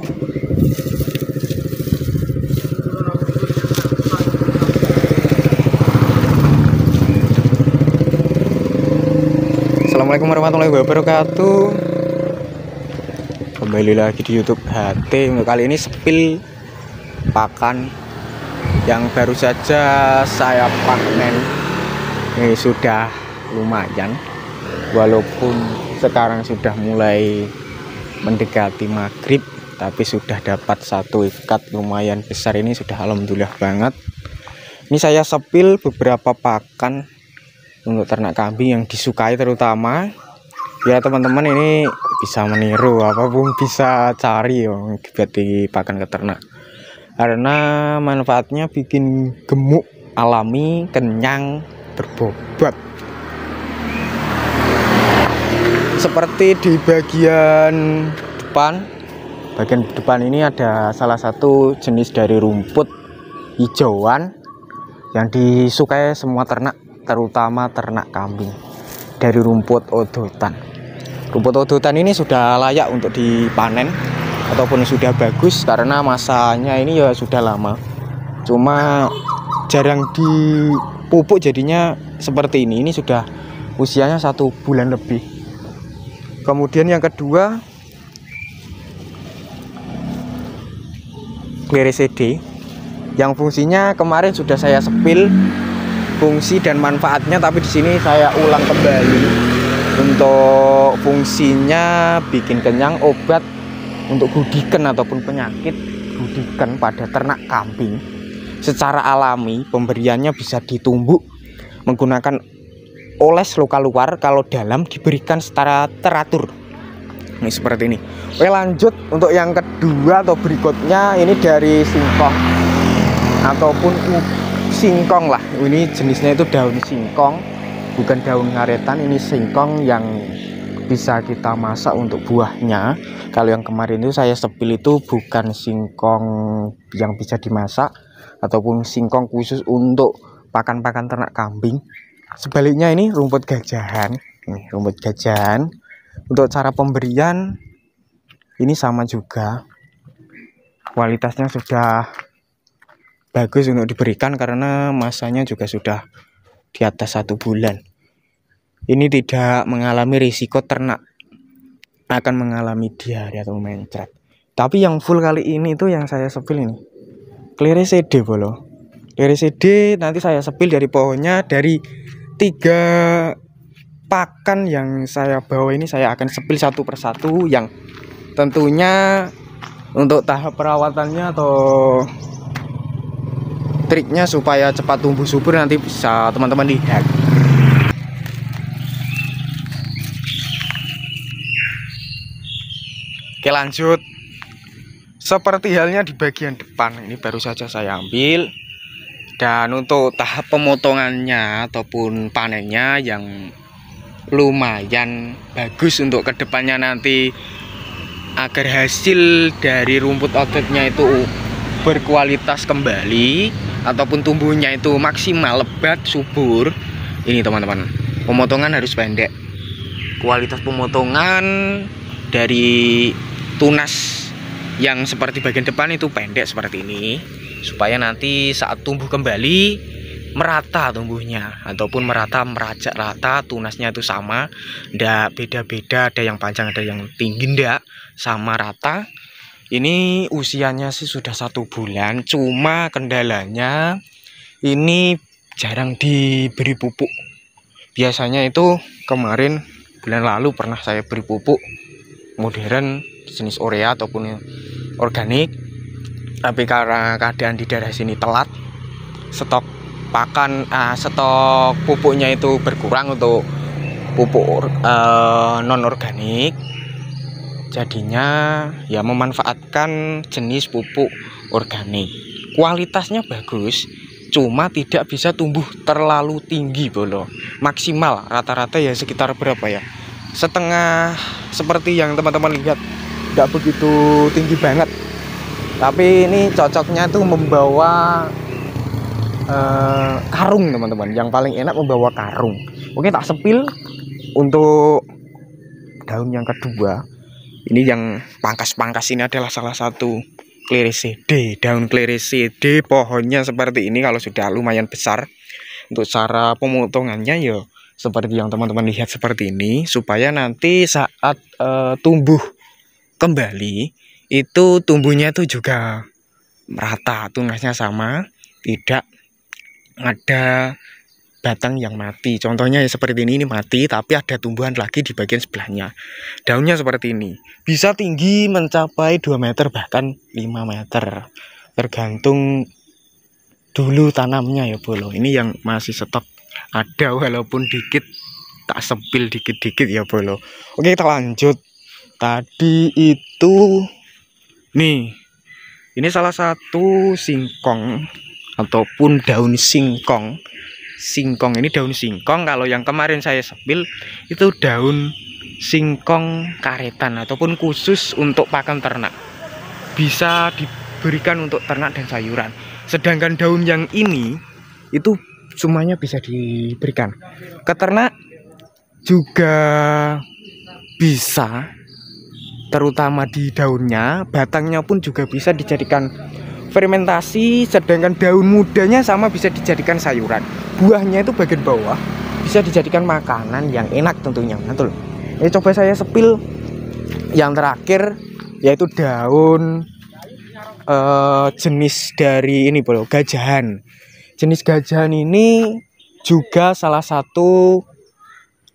Assalamualaikum warahmatullahi wabarakatuh. Kembali lagi di YouTube HT. Untuk kali ini spill pakan yang baru saja saya panen. Ini sudah lumayan, walaupun sekarang sudah mulai mendekati maghrib, tapi sudah dapat satu ikat lumayan besar. Ini sudah alhamdulillah banget. Ini saya spill beberapa pakan untuk ternak kambing yang disukai, terutama ya teman-teman ini bisa meniru apapun bisa cari buat dipakan ke ternak, karena manfaatnya bikin gemuk, alami, kenyang, berbobot. Seperti di bagian depan ini ada salah satu jenis dari rumput hijauan yang disukai semua ternak, terutama ternak kambing, dari rumput odotan. Rumput odotan ini sudah layak untuk dipanen ataupun sudah bagus, karena masanya ini ya sudah lama, cuma jarang dipupuk, jadinya seperti ini. Ini sudah usianya 1 bulan lebih. Kemudian yang kedua, Cleareside yang fungsinya kemarin sudah saya spill fungsi dan manfaatnya, tapi di sini saya ulang kembali. Untuk fungsinya bikin kenyang, obat untuk gudikan ataupun penyakit gudikan pada ternak kambing. Secara alami pemberiannya bisa ditumbuk menggunakan oles lokal luar, kalau dalam diberikan secara teratur. Ini seperti ini. Oke, lanjut untuk yang kedua atau berikutnya, ini dari singkong ataupun singkong lah. Ini jenisnya itu daun singkong, bukan daun ngaretan. Ini singkong yang bisa kita masak untuk buahnya. Kalau yang kemarin itu saya spill itu bukan singkong yang bisa dimasak ataupun singkong khusus untuk pakan-pakan ternak kambing. Sebaliknya ini rumput gajahan. Ini rumput gajahan. Untuk cara pemberian ini sama juga, kualitasnya sudah bagus untuk diberikan karena masanya juga sudah di atas 1 bulan. Ini tidak mengalami risiko ternak akan mengalami diare atau mencret. Tapi yang full kali ini itu yang saya spill ini Cleareside bolo. Cleareside nanti saya spill dari pohonnya, dari 3 pakan yang saya bawa ini saya akan spill satu persatu, yang tentunya untuk tahap perawatannya atau triknya supaya cepat tumbuh subur nanti bisa teman-teman lihat. Oke, lanjut. Seperti halnya di bagian depan, ini baru saja saya ambil. Dan untuk tahap pemotongannya ataupun panennya yang lumayan bagus untuk kedepannya nanti, agar hasil dari rumput ototnya itu berkualitas kembali ataupun tumbuhnya itu maksimal, lebat, subur. Ini teman-teman, pemotongan harus pendek. Kualitas pemotongan dari tunas yang seperti bagian depan itu pendek seperti ini, supaya nanti saat tumbuh kembali merata tumbuhnya ataupun merajak rata, tunasnya itu sama, ndak beda-beda, ada yang panjang ada yang tinggi, ndak sama rata. Ini usianya sih sudah 1 bulan, cuma kendalanya ini jarang diberi pupuk. Biasanya itu kemarin bulan lalu pernah saya beri pupuk modern jenis urea ataupun organik, tapi karena keadaan di daerah sini telat, stok pupuknya itu berkurang untuk pupuk non organik, jadinya ya memanfaatkan jenis pupuk organik. Kualitasnya bagus, cuma tidak bisa tumbuh terlalu tinggi bolo. Maksimal rata-rata ya sekitar berapa ya, setengah, seperti yang teman-teman lihat, tidak begitu tinggi banget. Tapi ini cocoknya tuh membawa karung teman-teman, yang paling enak membawa karung. Oke, tak sepil untuk daun yang kedua. Ini yang pangkas-pangkas ini adalah salah satu Clerecidea, daun Clerecidea. Pohonnya seperti ini kalau sudah lumayan besar. Untuk cara pemotongannya ya seperti yang teman-teman lihat seperti ini, supaya nanti saat tumbuh kembali itu tumbuhnya itu juga merata, tunasnya sama, tidak ada batang yang mati. Contohnya ya seperti ini mati tapi ada tumbuhan lagi di bagian sebelahnya. Daunnya seperti ini, bisa tinggi mencapai 2 meter bahkan 5 meter, tergantung dulu tanamnya ya bolo. Ini yang masih stok ada, walaupun dikit, tak sepil dikit-dikit ya bolo. Oke, kita lanjut. Tadi itu nih, ini salah satu singkong ataupun daun singkong. Singkong ini daun singkong. Kalau yang kemarin saya sepil itu daun singkong karetan ataupun khusus untuk pakan ternak, bisa diberikan untuk ternak dan sayuran. Sedangkan daun yang ini itu semuanya bisa diberikan ke ternak, juga bisa, terutama di daunnya. Batangnya pun juga bisa dijadikan fermentasi, sedangkan daun mudanya sama bisa dijadikan sayuran. Buahnya itu bagian bawah bisa dijadikan makanan yang enak tentunya. Betul. Ini coba saya sepil yang terakhir, yaitu daun jenis dari ini bro, gajahan. Jenis gajahan ini juga salah satu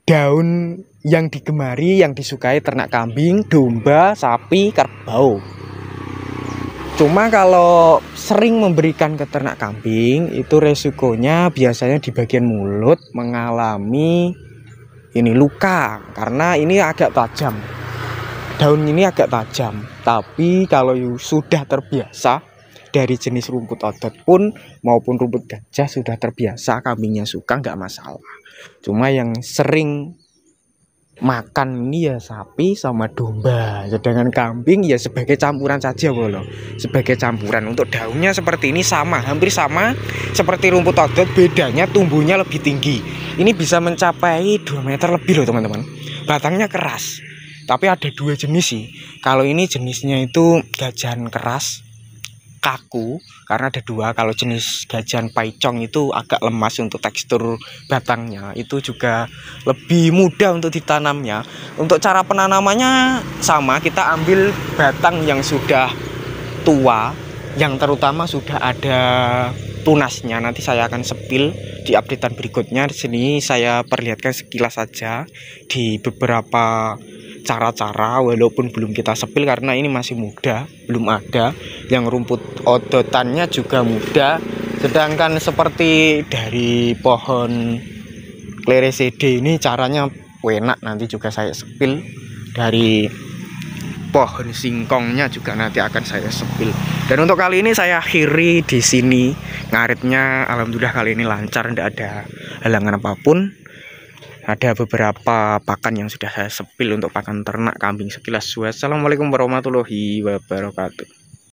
daun yang digemari, yang disukai ternak kambing, domba, sapi, kerbau. Cuma kalau sering memberikan ke ternak kambing itu resikonya biasanya di bagian mulut mengalami ini luka, karena ini agak tajam. Daun ini agak tajam, tapi kalau sudah terbiasa dari jenis rumput odot pun maupun rumput gajah, sudah terbiasa, kambingnya suka, nggak masalah. Cuma yang sering makan ini ya sapi sama domba, sedangkan kambing ya sebagai campuran saja bolo, sebagai campuran. Untuk daunnya seperti ini sama, hampir sama seperti rumput odot, bedanya tumbuhnya lebih tinggi. Ini bisa mencapai 2 meter lebih loh teman-teman. Batangnya keras. Tapi ada dua jenis sih. Kalau ini jenisnya itu gajahan keras kaku, karena ada dua. Kalau jenis gajahan paicong itu agak lemas untuk tekstur batangnya. Itu juga lebih mudah untuk ditanamnya. Untuk cara penanamannya sama, kita ambil batang yang sudah tua, yang terutama sudah ada tunasnya. Nanti saya akan sepil di updatean berikutnya. Di sini saya perlihatkan sekilas saja di beberapa cara-cara, walaupun belum kita sepil karena ini masih muda, belum ada. Yang rumput odotannya juga muda. Sedangkan seperti dari pohon Clerecidea ini caranya enak, nanti juga saya sepil. Dari pohon singkongnya juga nanti akan saya sepil. Dan untuk kali ini saya akhiri di sini. Ngaritnya alhamdulillah kali ini lancar, tidak ada halangan apapun. Ada beberapa pakan yang sudah saya sepil untuk pakan ternak kambing sekilas. Wassalamualaikum warahmatullahi wabarakatuh.